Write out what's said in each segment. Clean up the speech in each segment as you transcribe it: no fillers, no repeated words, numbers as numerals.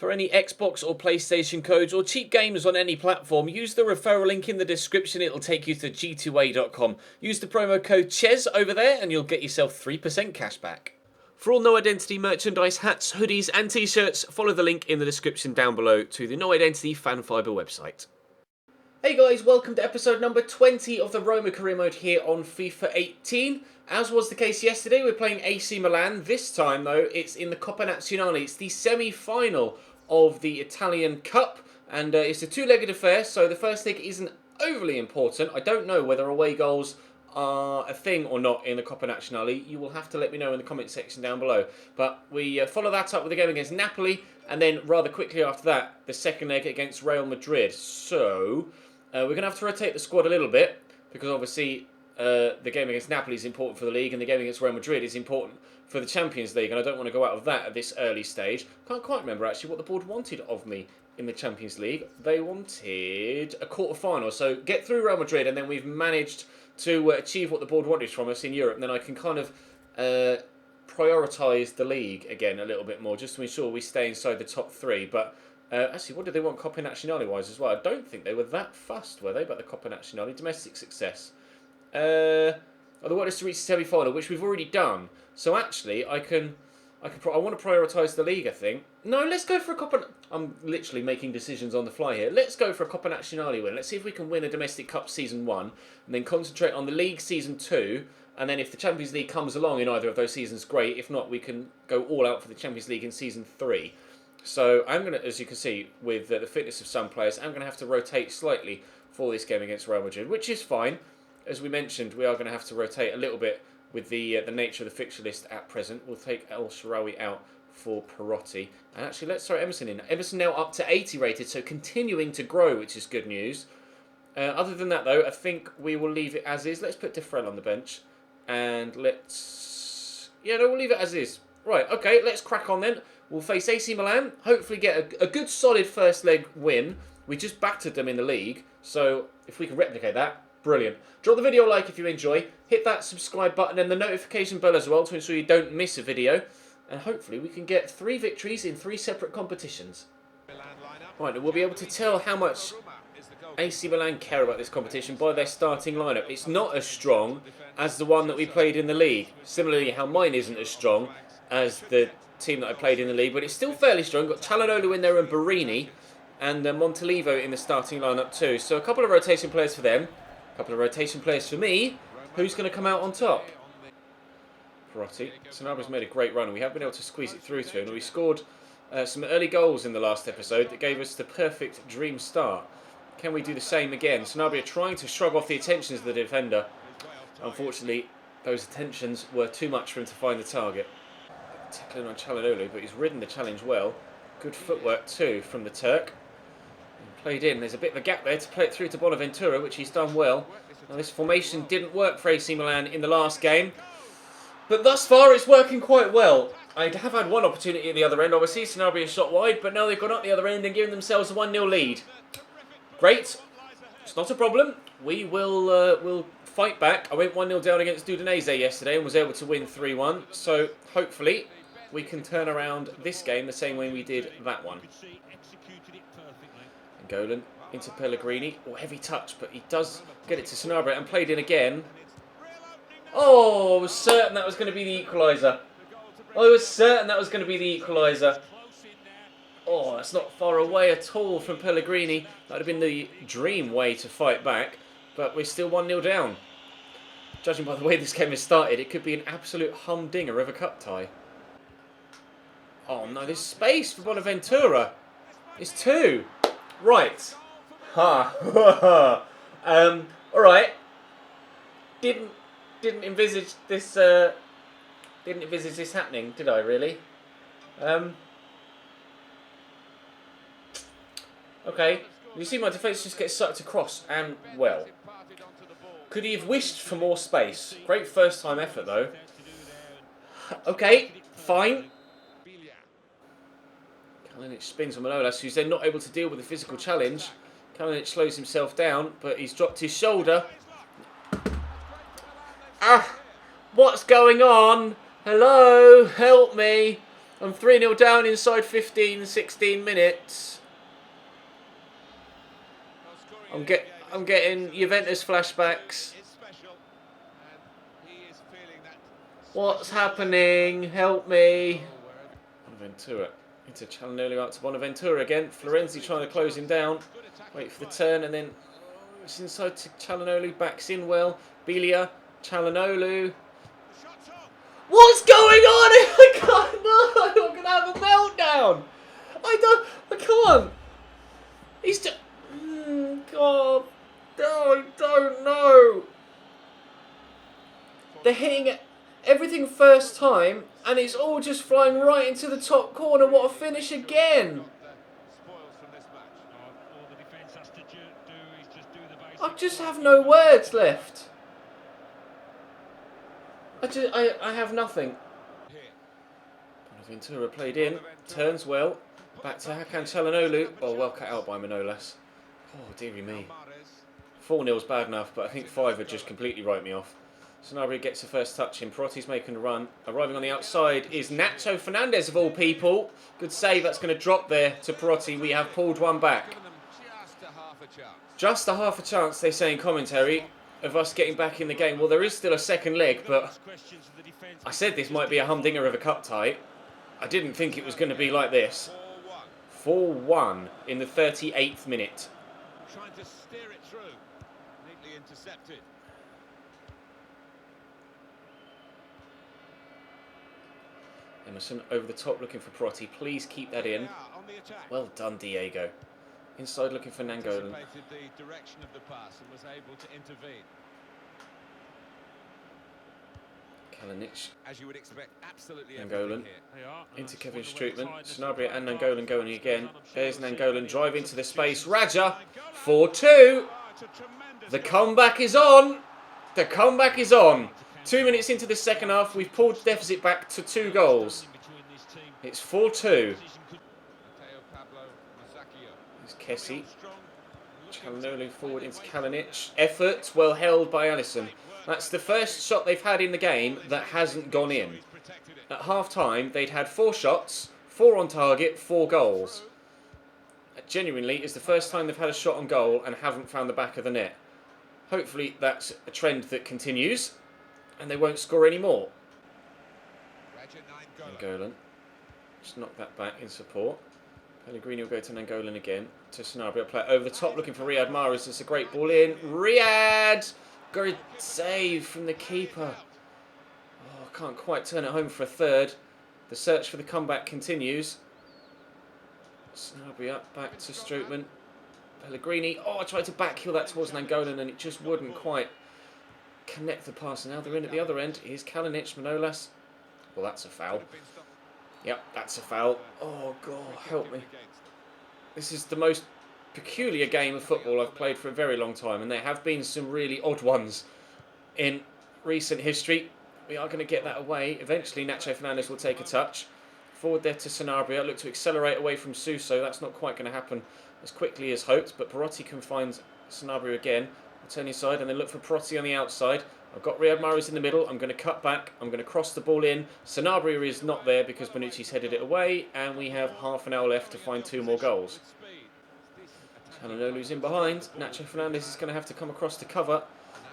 For any Xbox or PlayStation codes or cheap games on any platform, use the referral link in the description. It'll take you to g2a.com. Use the promo code CHES over there and you'll get yourself 3% cash back. For all No Identity merchandise, hats, hoodies and t-shirts, follow the link in the description down below to the No Identity Fan Fibre website. Hey guys, welcome to episode number 20 of the Roma career mode here on FIFA 18. As was the case yesterday, we're playing AC Milan. This time though, it's in the Coppa Nazionale. It's the semi-final of the Italian Cup, and it's a two-legged affair, so the first leg isn't overly important. I don't know whether away goals are a thing or not in the Coppa Nazionale. You will have to let me know in the comment section down below. But we follow that up with a game against Napoli, and then rather quickly after that, the second leg against Real Madrid. So we're going to have to rotate the squad a little bit, because obviously the game against Napoli is important for the league, and the game against Real Madrid is important for the Champions League, and I don't want to go out of that at this early stage. Can't quite remember actually what the board wanted of me in the Champions League. They wanted a quarter-final, so get through Real Madrid, and then we've managed to achieve what the board wanted from us in Europe, and then I can kind of prioritise the league again a little bit more, just to ensure we stay inside the top three. But actually, what did they want Coppa Nazionale-wise as well? I don't think they were that fussed, were they, about the Coppa Nazionale? Domestic success. They want us to reach the semi-final, which we've already done. So actually, I want to prioritise the league, I think. No, let's go for a Coppa... I'm literally making decisions on the fly here. Let's go for a Coppa Nazionale win. Let's see if we can win a Domestic Cup Season 1, and then concentrate on the League Season 2, and then if the Champions League comes along in either of those seasons, great. If not, we can go all out for the Champions League in Season 3. So I'm going to, as you can see, with the fitness of some players, I'm going to have to rotate slightly for this game against Real Madrid, which is fine. As we mentioned, we are going to have to rotate a little bit with the nature of the fixture list at present. We'll take El Shaarawy out for Perotti. And actually, let's throw Emerson in. Emerson now up to 80 rated, so continuing to grow, which is good news. Other than that, though, I think we will leave it as is. Let's put Defrel on the bench. And let's... Yeah, no, we'll leave it as is. Right, okay, let's crack on then. We'll face AC Milan. Hopefully get a good, solid first leg win. We just battered them in the league. So if we can replicate that, brilliant. Drop the video a like if you enjoy. Hit that subscribe button and the notification bell as well to ensure you don't miss a video. And hopefully we can get 3 victories in 3 separate competitions. Right, and we'll be able to tell how much AC Milan care about this competition by their starting lineup. It's not as strong as the one that we played in the league. Similarly, how mine isn't as strong as the team that I played in the league, but it's still fairly strong. Got Çalhanoğlu in there and Barini, and Montolivo in the starting lineup too. So a couple of rotation players for them. A couple of rotation players for me. Who's going to come out on top? Perotti. Sanabria made a great run. We have been able to squeeze it through to him. We scored some early goals in the last episode that gave us the perfect dream start. Can we do the same again? Sanabria trying to shrug off the attentions of the defender. Unfortunately, those attentions were too much for him to find the target. Tackling on Çalhanoğlu, but he's ridden the challenge well. Good footwork too from the Turk. Played in. There's a bit of a gap there to play it through to Bonaventura, which he's done well. Now, this formation didn't work for AC Milan in the last game, but thus far it's working quite well. I have had one opportunity at the other end, obviously. Sanabria shot wide, but now they've gone up the other end and given themselves a 1-0 lead. Great. It's not a problem. We will fight back. I went 1-0 down against Udinese yesterday and was able to win 3-1. So hopefully we can turn around this game the same way we did that one. Golan into Pellegrini. Oh, heavy touch, but he does get it to Sanabria and played in again. Oh, I was certain that was going to be the equaliser. I was certain that was going to be the equaliser. Oh, that's not far away at all from Pellegrini. That would have been the dream way to fight back, but we're still 1-0 down. Judging by the way this game has started, it could be an absolute humdinger of a cup tie. Oh no, there's space for Bonaventura. It's 2. Right. Ha. Alright. Didn't envisage this happening, did I really? Okay. You see my defence just gets sucked across, and well. Could he have wished for more space? Great first time effort though. Okay, fine. Kalinic spins on Manolas, who's then not able to deal with the physical challenge. Kalinic slows himself down, but he's dropped his shoulder. Ah! What's going on? Hello? Help me! I'm 3-0 down inside 15, 16 minutes. I'm getting Juventus flashbacks. What's happening? Help me. Bonaventura into Calhanoglu, out to Bonaventura again. Florenzi trying to close him down. Wait for the turn and then it's inside to Calhanoglu. Backs in well. Belia, Calhanoglu. What's going on? I can't. No, I'm gonna have a meltdown. I can't. He's just. God. No, I don't know. They're hitting everything first time, and it's all just flying right into the top corner. What a finish again! I just have no words left. I have nothing. Bonaventura played in, turns well, back to Hakan Calhanoglu. Oh, well cut out by Manolas. Oh, dearie me. 4-0's bad enough, but I think 5 would just completely write me off. Sanabria gets the first touch in. Perotti's making a run. Arriving on the outside is Nacho Fernandez of all people. Good save. That's going to drop there to Perotti. We have pulled one back. Just a half a chance, they say in commentary, of us getting back in the game. Well, there is still a second leg, but I said this might be a humdinger of a cup tie. I didn't think it was going to be like this. 4-1 in the 38th minute. Trying to steer it through. Neatly intercepted. Emerson over the top looking for Perotti. Please keep that in. Well done, Diego. Inside looking for Nainggolan. The direction of the pass and was able to intervene. Kalinic. As you would expect, absolutely Nainggolan. Into Kevin Strootman. Sanabria and Nainggolan going again. There's Nainggolan drive into the space. Raja. 4-2. The comeback is on. The comeback is on. 2 minutes into the second half, we've pulled the deficit back to 2 goals. It's 4-2. There's Kessie. Calhanoglu forward into Kalinic. Effort well held by Alisson. That's the first shot they've had in the game that hasn't gone in. At half-time, they'd had 4 shots, 4 on target, 4 goals. Genuinely, it's the first time they've had a shot on goal and haven't found the back of the net. Hopefully that's a trend that continues and they won't score any more. Nainggolan. Just knock that back in support. Pellegrini will go to Nainggolan again. To Sanabria, play over the top looking for Riyad Mahrez. It's a great ball in. Riyad! Good save from the keeper. Oh, can't quite turn it home for a third. The search for the comeback continues. Sanabria back to Strootman. Pellegrini. Oh, I tried to backheel that towards Nainggolan and it just wouldn't quite connect the pass. Now they're in at the other end. Here's Kalinic, Manolas. Well, that's a foul. Yep, that's a foul. Oh, God, help me. This is the most peculiar game of football I've played for a very long time, and there have been some really odd ones in recent history. We are going to get that away. Eventually, Nacho Fernandez will take a touch. Forward there to Sanabria. Look to accelerate away from Suso. That's not quite going to happen as quickly as hoped, but Perotti can find Sanabria again. I'll turn inside and then look for Perotti on the outside. I've got Riyad Mahrez in the middle. I'm going to cut back. I'm going to cross the ball in. Sanabria is not there because Bonucci's headed it away, and we have half an hour left to find 2 more goals. Calhanoglu's in behind. Nacho Fernandez is going to have to come across to cover.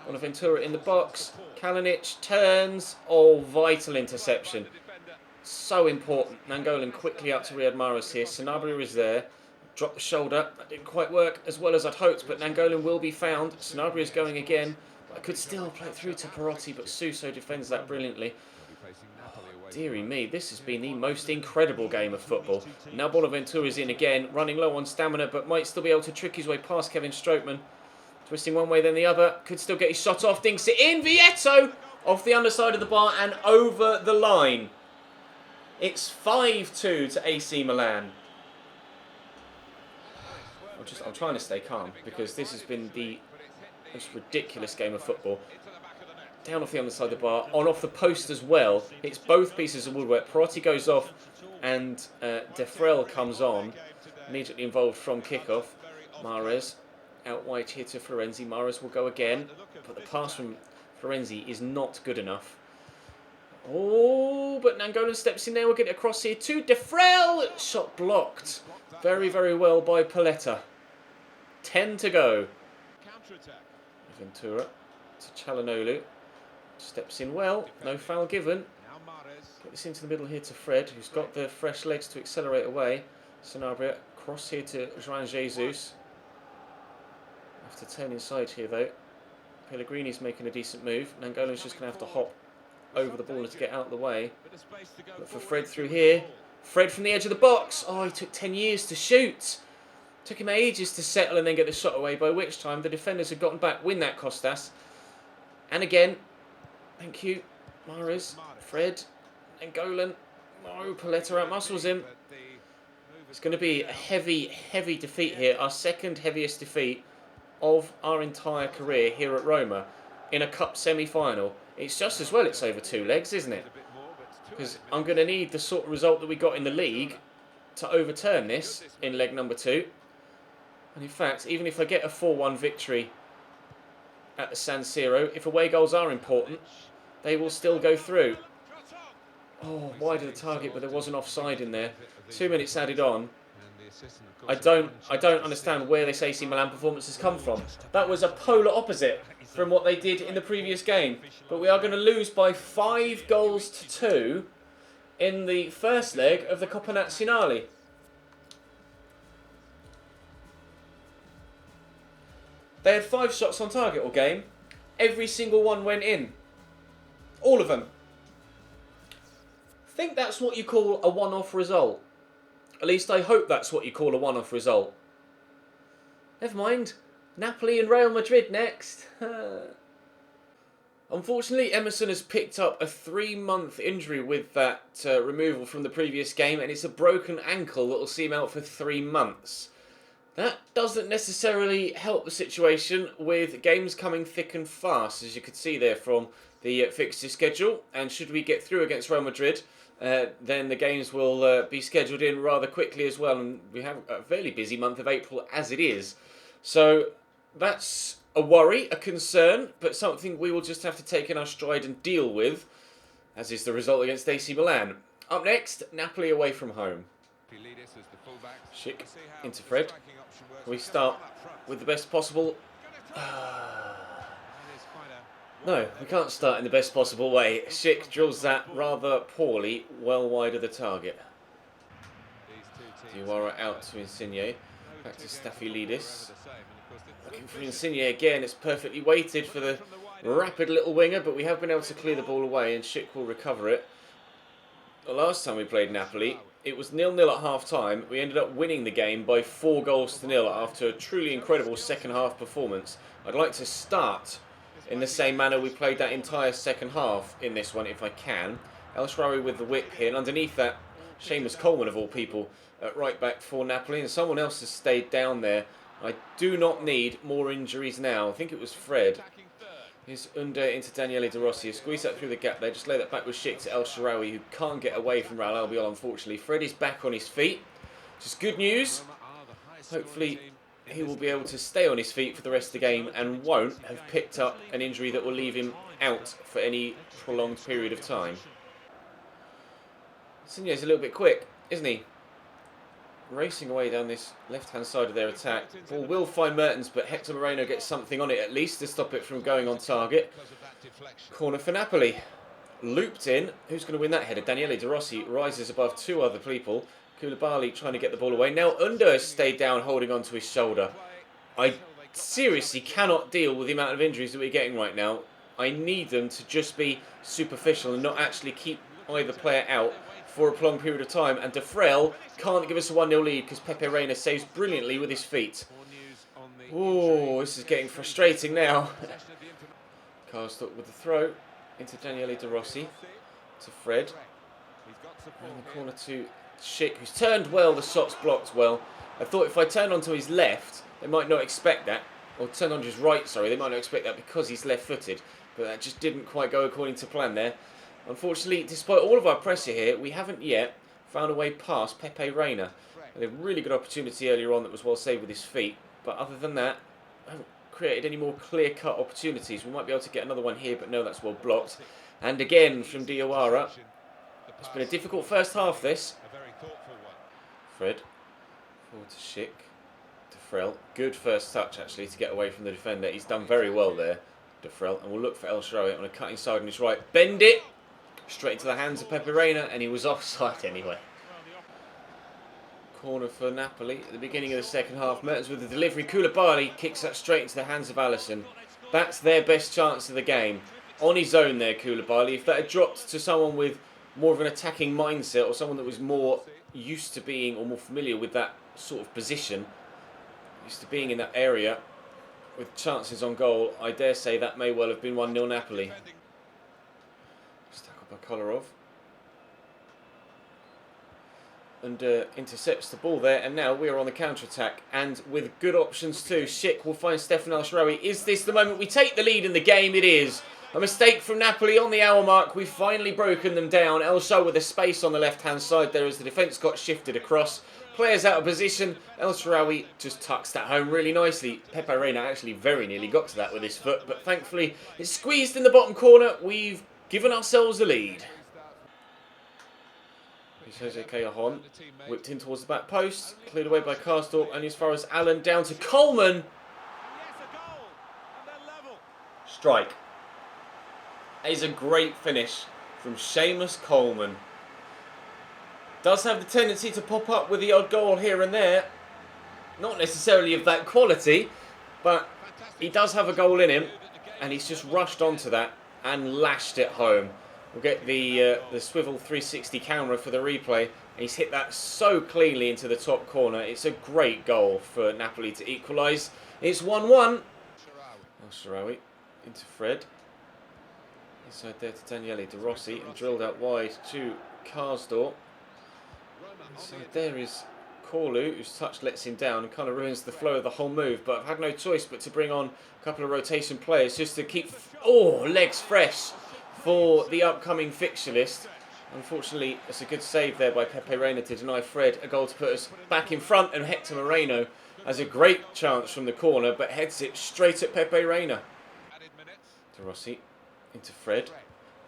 Bonaventura in the box. Kalinic turns. Oh, vital interception. So important. Nainggolan quickly out to Riyad Mahrez here. Sanabria is there. Drop the shoulder. That didn't quite work as well as I'd hoped, but Nainggolan will be found. Sanabria is going again. I could still play it through to Perotti, but Suso defends that brilliantly. Oh, dearie me, this has been the most incredible game of football. Now Bonaventura is in again, running low on stamina, but might still be able to trick his way past Kevin Strootman. Twisting one way then the other, could still get his shot off, dinks it in, Vieto! Off the underside of the bar and over the line. It's 5-2 to AC Milan. I'm trying to stay calm, because this has been the most ridiculous game of football. Down off the underside of the bar, on off the post as well. It's both pieces of woodwork. Perotti goes off and Defrel comes on. Immediately involved from kickoff. Mahrez out wide here to Florenzi. Mahrez will go again, but the pass from Florenzi is not good enough. Oh, but Nangolan steps in there. We'll get it across here to Defrel. Shot blocked. Very, very well by Paletta. 10 to go. Ventura to Çalhanoğlu. Steps in well. No foul given. Get this into the middle here to Fred, who's got the fresh legs to accelerate away. Sanabria. Cross here to João Jesus. Have to turn inside here though. Pellegrini's making a decent move. Nangolan's just going to have to hop over the ball to get out of the way. Look for Fred through here. Fred from the edge of the box. Oh, he took 10 years to shoot. Took him ages to settle and then get the shot away, by which time the defenders had gotten back. Win that, Costas. And again. Thank you. Mahrez. Fred. Nangolan. Oh, Paletta outmuscles him. It's going to be a heavy, heavy defeat here. Our second heaviest defeat of our entire career here at Roma in a cup semi-final. It's just as well it's over 2 legs, isn't it? Because I'm going to need the sort of result that we got in the league to overturn this in leg number 2. And in fact, even if I get a 4-1 victory at the San Siro, if away goals are important, they will still go through. Oh, wide of the target, but there was an offside in there. 2 minutes added on. I don't understand where this AC Milan performance has come from. That was a polar opposite from what they did in the previous game. But we are going to lose by 5 goals to 2 in the first leg of the Coppa Nazionale. They had 5 shots on target all game. Every single one went in. All of them. I think that's what you call a one-off result. At least I hope that's what you call a one-off result. Never mind. Napoli and Real Madrid next. Unfortunately, Emerson has picked up a 3-month injury with that removal from the previous game, and it's a broken ankle that will see him out for 3 months. That doesn't necessarily help the situation with games coming thick and fast, as you could see there from the fixture schedule. And should we get through against Real Madrid, then the games will be scheduled in rather quickly as well. And we have a fairly busy month of April as it is. So that's a worry, a concern, but something we will just have to take in our stride and deal with, as is the result against AC Milan. Up next, Napoli away from home. Schick into Fred. We start with the best possible... No, we can't start in the best possible way. Schick drills that rather poorly, well wide of the target. Diawara out to Insigne. Back to Stafylidis. Looking for Insigne again. It's perfectly weighted for the rapid little winger, but we have been able to clear the ball away and Schick will recover it. The last time we played Napoli, it was 0-0 at half-time. We ended up winning the game by 4 goals to 0 after a truly incredible second-half performance. I'd like to start in the same manner we played that entire second half in this one, if I can. El Shaarawy with the whip here, and underneath that, Seamus Coleman, of all people, at right back for Napoli, and someone else has stayed down there. I do not need more injuries now. I think it was Fred. Here's Under into Daniele De Rossi. Squeeze that through the gap there. Just lay that back with Schick to El Shaarawy, who can't get away from Raul Albiol, unfortunately. Fred is back on his feet, which is good news. Hopefully he will be able to stay on his feet for the rest of the game and won't have picked up an injury that will leave him out for any prolonged period of time. Insigne's a little bit quick, isn't he? Racing away down this left-hand side of their attack. Ball will find Mertens, but Hector Moreno gets something on it at least to stop it from going on target. Corner for Napoli. Looped in. Who's going to win that header? Daniele De Rossi rises above 2 other people. Koulibaly trying to get the ball away. Now Under has stayed down, holding onto his shoulder. I seriously cannot deal with the amount of injuries that we're getting right now. I need them to just be superficial and not actually keep either player out for a prolonged period of time. And Defrel can't give us a 1-0 lead because Pepe Reina saves brilliantly with his feet. Oh, this is getting frustrating now. Karlstorp with the throw into Daniele De Rossi to Fred. In the corner to Schick, who's turned well. The shot's blocked well. I thought if I turned onto his left, they might not expect that. Or turned onto his right, sorry, they might not expect that because he's left-footed. But that just didn't quite go according to plan there. Unfortunately, despite all of our pressure here, we haven't yet found a way past Pepe Reina. Had a really good opportunity earlier on that was well saved with his feet. But other than that, I haven't created any more clear-cut opportunities. We might be able to get another one here, but no, that's well blocked. And again from Diawara. It's been a difficult first half, this. Fred. Forward to Schick. To Frel. Good first touch, actually, to get away from the defender. He's done very well there, De Frel. And we'll look for El Shaarawy on a cutting side on his right. Bend it! Straight into the hands of Pepe Reina, and he was offside anyway. Corner for Napoli at the beginning of the second half. Mertens with the delivery. Koulibaly kicks that straight into the hands of Alisson. That's their best chance of the game. On his own there, Koulibaly. If that had dropped to someone with more of an attacking mindset, or someone that was more used to being, or more familiar with that sort of position, used to being in that area with chances on goal, I dare say that may well have been 1-0 Napoli. Just tackled by Kolarov. And intercepts the ball there, and now we are on the counter-attack, and with good options too. Schick will find Stefan El Shaarawy. Is this the moment we take the lead in the game? It is. A mistake from Napoli on the hour mark. We've finally broken them down. El Shaarawy with a space on the left-hand side there as the defence got shifted across. Players out of position. El Shaarawy just tucks that home really nicely. Pepe Reina actually very nearly got to that with his foot, but thankfully it's squeezed in the bottom corner. We've given ourselves a lead. Jose Callejon whipped in towards the back post, cleared away by Karsdorp, and as far as Allen, down to Coleman. Strike. That is a great finish from Seamus Coleman. Does have the tendency to pop up with the odd goal here and there. Not necessarily of that quality, but he does have a goal in him, and he's just rushed onto that and lashed it home. We'll get the swivel 360 camera for the replay. And he's hit that so cleanly into the top corner. It's a great goal for Napoli to equalise. It's 1-1. El Shaarawy into Fred. Inside there to Daniele De Rossi, and drilled out wide to Karsdorp. Inside there is Corlu, whose touch lets him down and kind of ruins the flow of the whole move. But I've had no choice but to bring on a couple of rotation players just to keep legs fresh for the upcoming fixture list. Unfortunately, it's a good save there by Pepe Reina to deny Fred a goal to put us back in front, and Hector Moreno has a great chance from the corner but heads it straight at Pepe Reina. De Rossi into Fred,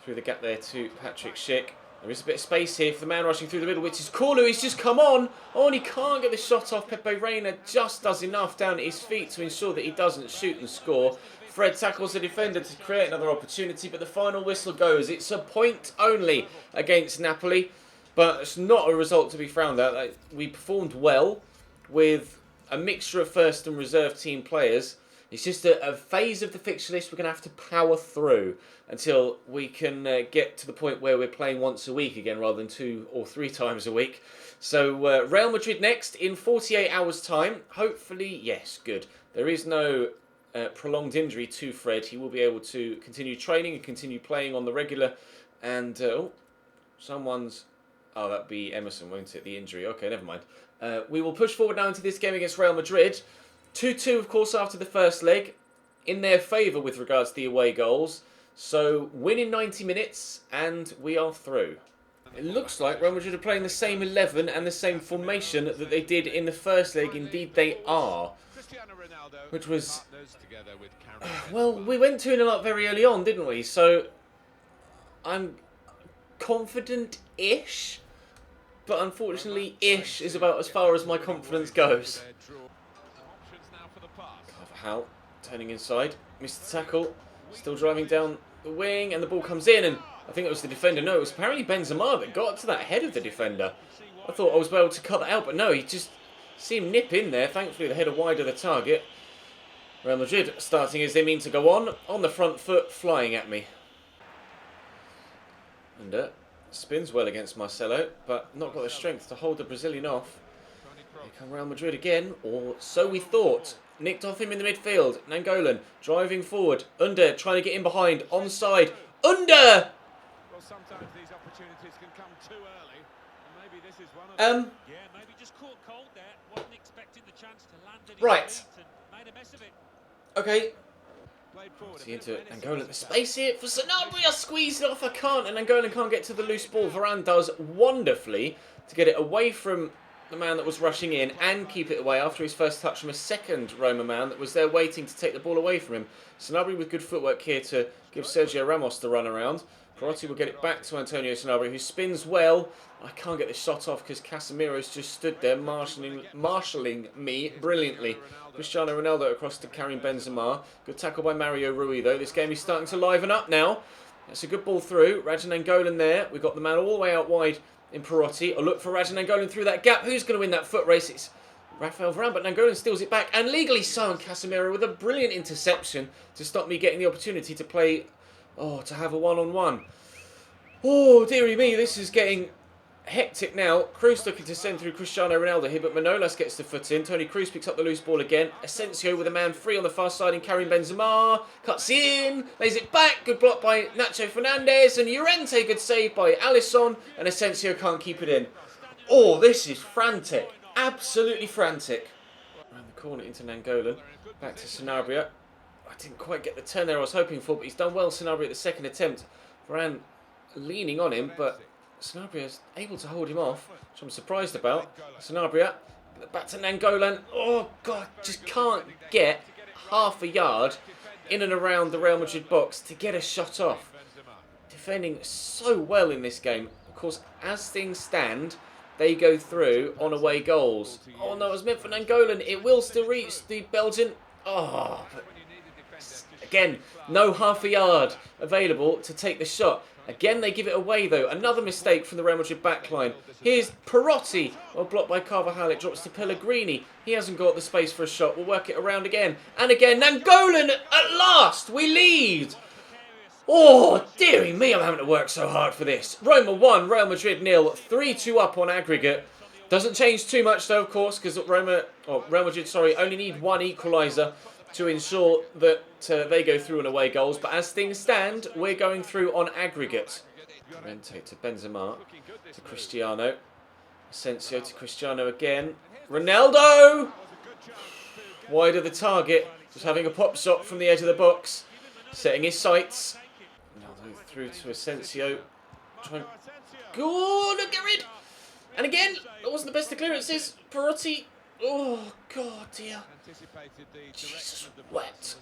through the gap there to Patrick Schick. There is a bit of space here for the man rushing through the middle, which is Corlu. He's just come on. Oh, and he can't get the shot off. Pepe Reina just does enough down at his feet to ensure that he doesn't shoot and score. Fred tackles the defender to create another opportunity, but the final whistle goes. It's a point only against Napoli, but it's not a result to be frowned at. We performed well with a mixture of first and reserve team players. It's just a phase of the fixture list we're going to have to power through until we can get to the point where we're playing once a week again rather than 2 or 3 times a week. So Real Madrid next in 48 hours' time. Hopefully, yes, good. There is no prolonged injury to Fred. He will be able to continue training and continue playing on the regular. And, that'd be Emerson, won't it? The injury. Okay, never mind. We will push forward now into this game against Real Madrid. 2-2, of course, after the first leg, in their favour with regards to the away goals. So, win in 90 minutes, and we are through. It looks like Real Madrid are playing the same 11 and the same formation that they did in the first leg. Indeed, they are. Which was... Well, we went 2-0 up very early on, didn't we? So, I'm confident-ish. But unfortunately, ish is about as far as my confidence goes. Carvajal turning inside, missed the tackle, still driving down the wing, and the ball comes in, and I think it was the defender. No, it was apparently Benzema that got to that head of the defender. I thought I was able to cut that out, but no, he just see him nip in there. Thankfully, the header wide of the target. Real Madrid starting as they mean to go on the front foot, flying at me. And spins well against Marcelo, but not got the strength to hold the Brazilian off. Here come Real Madrid again, or so we thought. Nicked off him in the midfield. Nangolan driving forward. Under trying to get in behind. Onside. Under! Well, sometimes these opportunities can come too early. And maybe this is one of them. Yeah, maybe just caught cold there. Wasn't expecting the chance to land at his feet and made a mess of it. Okay. See into Nangolan. The space here for Sanabria. Squeezed it off. I can't. And Nangolan can't get to the loose ball. Varane does wonderfully to get it away from the man that was rushing in, and keep it away after his first touch from a second Roma man that was there waiting to take the ball away from him. Sanabria with good footwork here to give Sergio Ramos the run around. Perotti will get it back to Antonio Sanabria, who spins well. I can't get the shot off because Casemiro's just stood there marshalling me brilliantly. Cristiano Ronaldo across to Karim Benzema. Good tackle by Mario Rui though. This game is starting to liven up now. That's a good ball through. Rajan Angolan there. We've got the man all the way out wide in Perotti. A look for Rajan Angolan through that gap. Who's going to win that foot race? It's Rafael Varane, but Nangolan steals it back. And legally so, and Casemiro with a brilliant interception to stop me getting the opportunity to play, to have a one-on-one. Oh, dearie me, this is getting hectic now. Kroos looking to send through Cristiano Ronaldo here, but Manolas gets the foot in. Toni Kroos picks up the loose ball again. Asensio with a man free on the far side in Karim Benzema. Cuts in, lays it back. Good block by Nacho Fernandez. And Llorente, good save by Alisson. And Asensio can't keep it in. Oh, this is frantic. Absolutely frantic. Around the corner into Nangolan. Back to Sanabria. I didn't quite get the turn there I was hoping for, but he's done well, Sanabria, at the second attempt. Varane leaning on him, but Sanabria is able to hold him off, which I'm surprised about. Sanabria, back to Nangolan. Oh, God, just can't get half a yard in and around the Real Madrid box to get a shot off. Defending so well in this game. Of course, as things stand, they go through on away goals. Oh, no, it was meant for Nangolan. It will still reach the Belgian. Oh, but again, no half a yard available to take the shot. Again, they give it away, though. Another mistake from the Real Madrid backline. Here's Perotti. Well, blocked by Carvajal. It drops to Pellegrini. He hasn't got the space for a shot. We'll work it around again. And again, Nangolan, at last, we lead. Oh, dearie me, I'm having to work so hard for this. Roma 1, Real Madrid 0. 3-2 up on aggregate. Doesn't change too much, though, of course, because Real Madrid, only need one equaliser to ensure that they go through on away goals. But as things stand, we're going through on aggregate. Llorente to Benzema, to Cristiano. Asensio to Cristiano again. Ronaldo! Wide of the target. Just having a pop shot from the edge of the box. Setting his sights. Ronaldo through to Asensio. Good, get rid! And again, that wasn't the best of clearances. Perotti. Oh, God, dear. Jesus, wet.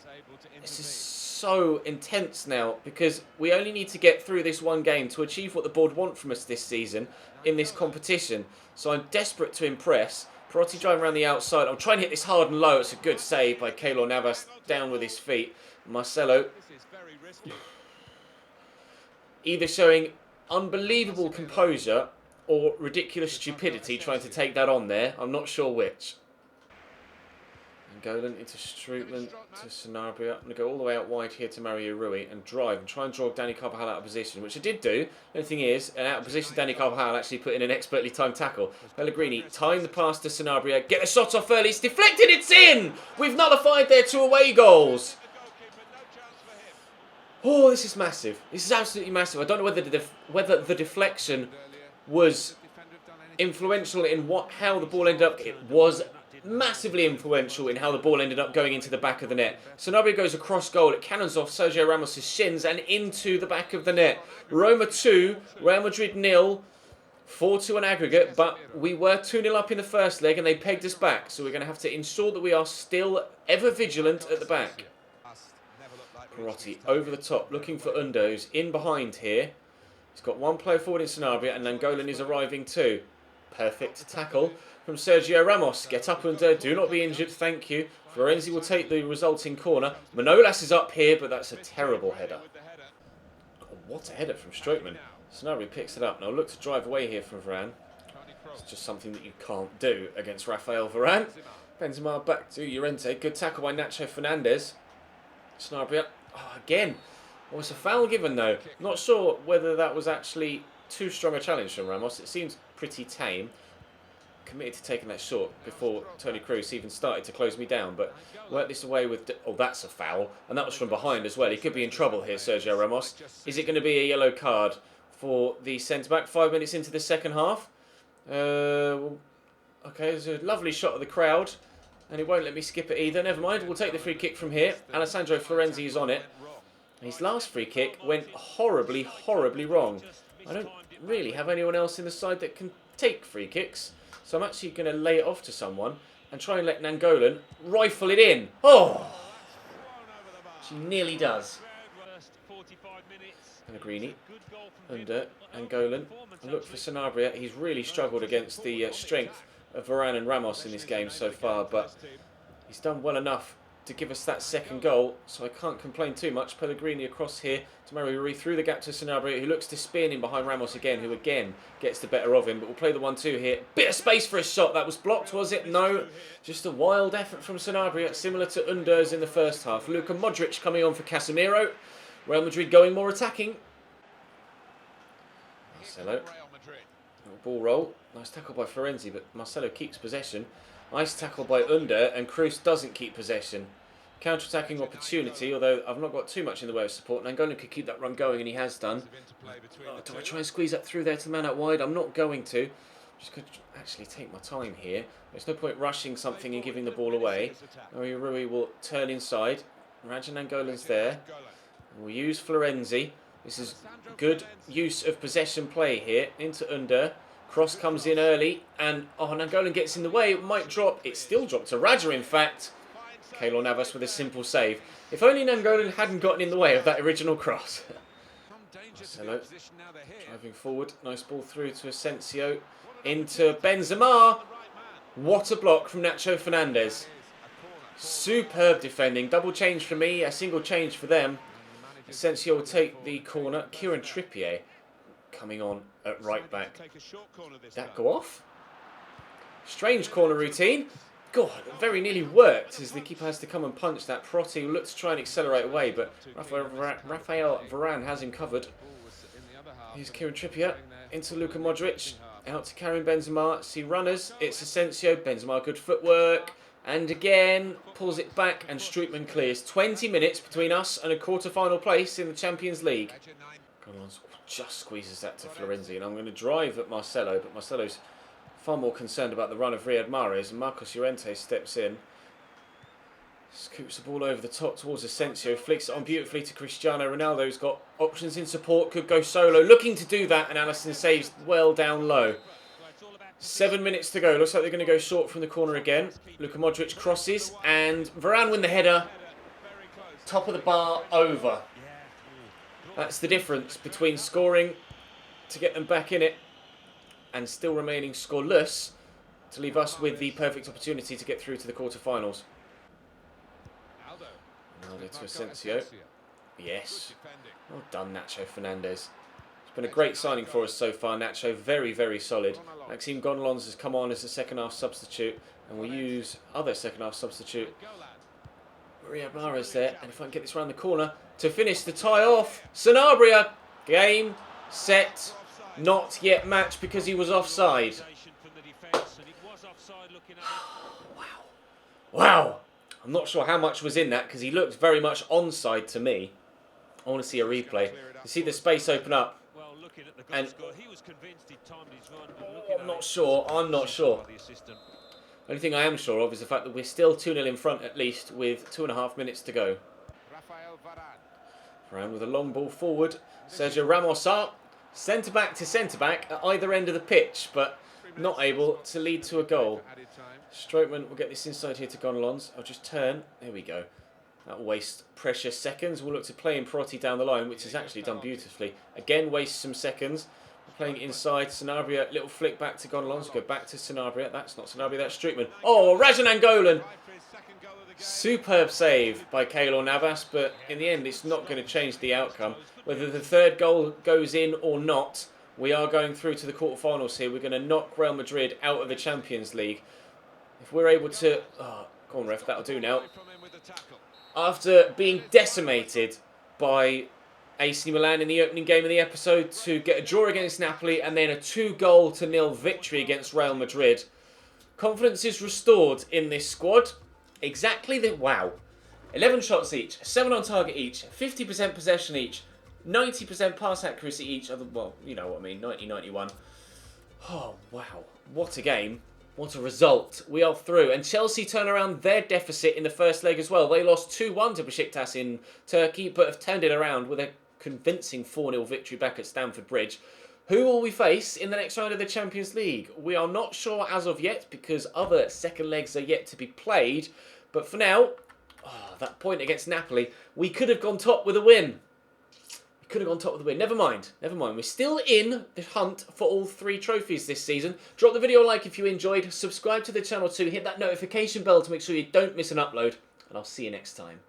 This is so intense now because we only need to get through this one game to achieve what the board want from us this season in this competition. So I'm desperate to impress. Perotti driving around the outside. I'm trying to hit this hard and low. It's a good save by Keylor Navas down with his feet. Marcelo either showing unbelievable composure or ridiculous stupidity trying to take that on there. I'm not sure which. Nangolan into Strootman to Sanabria. I'm going to go all the way out wide here to Mario Rui and drive and try and draw Dani Carvajal out of position, which I did do. The only thing is, an out of position Dani Carvajal actually put in an expertly timed tackle. Pellegrini tying the pass to Sanabria. Get the shot off early. It's deflected. It's in! We've nullified their 2 away goals. Oh, this is massive. This is absolutely massive. I don't know whether the deflection was influential in how the ball ended up. It was massively influential in how the ball ended up going into the back of the net. Sanabria goes across goal. It cannons off Sergio Ramos' shins and into the back of the net. Roma 2, Real Madrid 0. 4-2 on aggregate, but we were 2-0 up in the first leg and they pegged us back. So we're going to have to ensure that we are still ever vigilant at the back. Perotti over the top, looking for Undos. In behind here. He's got one player forward in Sanabria and Nangolan is arriving too. Perfect tackle from Sergio Ramos. Get up, Undo. Do not be injured, thank you. Florenzi will take the resulting corner. Manolas is up here, but that's a terrible header. Oh, what a header from Strootman. Sanabria picks it up. Now look to drive away here from Varane. It's just something that you can't do against Rafael Varane. Benzema back to Llorente. Good tackle by Nacho Fernandez. Sanabria. Oh, again. Oh, it's a foul given though. Not sure whether that was actually too strong a challenge from Ramos. It seems pretty tame. Committed to taking that shot before Toni Kroos even started to close me down, but worked this away with... Oh, that's a foul. And that was from behind as well. He could be in trouble here, Sergio Ramos. Is it going to be a yellow card for the centre-back? 5 minutes into the second half. Okay, there's a lovely shot of the crowd. And it won't let me skip it either. Never mind, we'll take the free kick from here. Alessandro Florenzi is on it. His last free kick went horribly, horribly wrong. I don't really have anyone else in the side that can take free kicks. So I'm actually going to lay it off to someone and try and let Nainggolan rifle it in. Oh! She nearly does. Pellegrini, under Nainggolan. And look for Sanabria. He's really struggled against the strength of Varane and Ramos in this game so far, but he's done well enough to give us that second goal, so I can't complain too much. Pellegrini across here to Mario through the gap to Sanabria, who looks to spin in behind Ramos again, who again gets the better of him, but we'll play the 1-2 here. Bit of space for a shot. That was blocked, was it? No. Just a wild effort from Sanabria, similar to Under's in the first half. Luka Modric coming on for Casemiro. Real Madrid going more attacking. Marcelo. Ball roll. Nice tackle by Florenzi, but Marcelo keeps possession. Nice tackle by Under, and Kroos doesn't keep possession. Counter-attacking opportunity, although I've not got too much in the way of support. Nainggolan could keep that run going, and he has done. Oh, do I try and squeeze that through there to the man out wide? I'm not going to. I'm just going to actually take my time here. There's no point rushing something and giving the ball away. Rui will turn inside. Raja Nainggolan's there. We'll use Florenzi. This is good use of possession play here. Into Under. Cross comes in early, and Nainggolan gets in the way. It might drop. It still dropped to Raja, in fact. Keylor Navas with a simple save. If only Nainggolan hadn't gotten in the way of that original cross. Marcelo driving forward. Nice ball through to Asensio. Into Benzema. What a block from Nacho Fernandez. Superb defending. Double change for me, a single change for them. Asensio will take the corner. Kieran Trippier coming on at right back. Did that go off? Strange corner routine. God, it very nearly worked as the keeper has to come and punch that. Protti will look to try and accelerate away, but Rafael Varane has him covered. Here's Kieran Trippier into Luka Modric. Out to Karim Benzema. See runners. It's Asensio. Benzema, good footwork. And again, pulls it back and Strootman clears. 20 minutes between us and a quarter-final place in the Champions League. Gonzalez just squeezes that to Florenzi, and I'm going to drive at Marcelo, but Marcelo's far more concerned about the run of Riyad Mahrez, and Marcos Llorente steps in. Scoops the ball over the top towards Asensio, flicks it on beautifully to Cristiano Ronaldo, who's got options in support, could go solo, looking to do that, and Alisson saves well down low. 7 minutes to go. Looks like they're going to go short from the corner again. Luka Modric crosses, and Varane win the header. Top of the bar, over. That's the difference between scoring to get them back in it and still remaining scoreless to leave us with the perfect opportunity to get through to the quarterfinals. Ronaldo to Asensio. Yes. Well done, Nacho Fernandez. It's been a great signing for us so far, Nacho. Very, very solid. Maxime Gonzalez has come on as a second-half substitute, and we'll use other second-half substitute. Riyad Mahrez there, and if I can get this around the corner to finish the tie-off. Sanabria, game, set, not yet match because he was offside. Wow. Wow. I'm not sure how much was in that because he looked very much onside to me. I want to see a replay to see the space open up. And I'm not sure. Only thing I am sure of is the fact that we're still 2-0 in front at least with 2.5 minutes to go. Varane with a long ball forward. Sergio Ramos up. Centre-back to centre-back at either end of the pitch, but not able to lead to a goal. Strootman will get this inside here to Gonzalez. I'll just turn. There we go. That'll waste precious seconds. We'll look to play in Perotti down the line, which is actually done beautifully. Again, waste some seconds. We're playing it inside. Sanabria, little flick back to Gonzalez. Go back to Sanabria. That's not Sanabria, that's Strootman. Oh, Raja Nainggolan. Superb save by Keylor Navas, but in the end, it's not going to change the outcome. Whether the third goal goes in or not, we are going through to the quarterfinals here. We're going to knock Real Madrid out of the Champions League. If we're able to... Oh, come on, ref, that'll do now. After being decimated by AC Milan in the opening game of the episode, to get a draw against Napoli and then a 2-0 victory against Real Madrid. Confidence is restored in this squad. Exactly the... Wow. 11 shots each, 7 on target each, 50% possession each, 90% pass accuracy each. Well, you know what I mean, 90-91. Oh, wow. What a game. What a result. We are through. And Chelsea turn around their deficit in the first leg as well. They lost 2-1 to Besiktas in Turkey, but have turned it around with a convincing 4-0 victory back at Stamford Bridge. Who will we face in the next round of the Champions League? We are not sure as of yet because other second legs are yet to be played. But for now, that point against Napoli, we could have gone top with a win. Never mind. We're still in the hunt for all 3 trophies this season. Drop the video a like if you enjoyed. Subscribe to the channel too. Hit that notification bell to make sure you don't miss an upload. And I'll see you next time.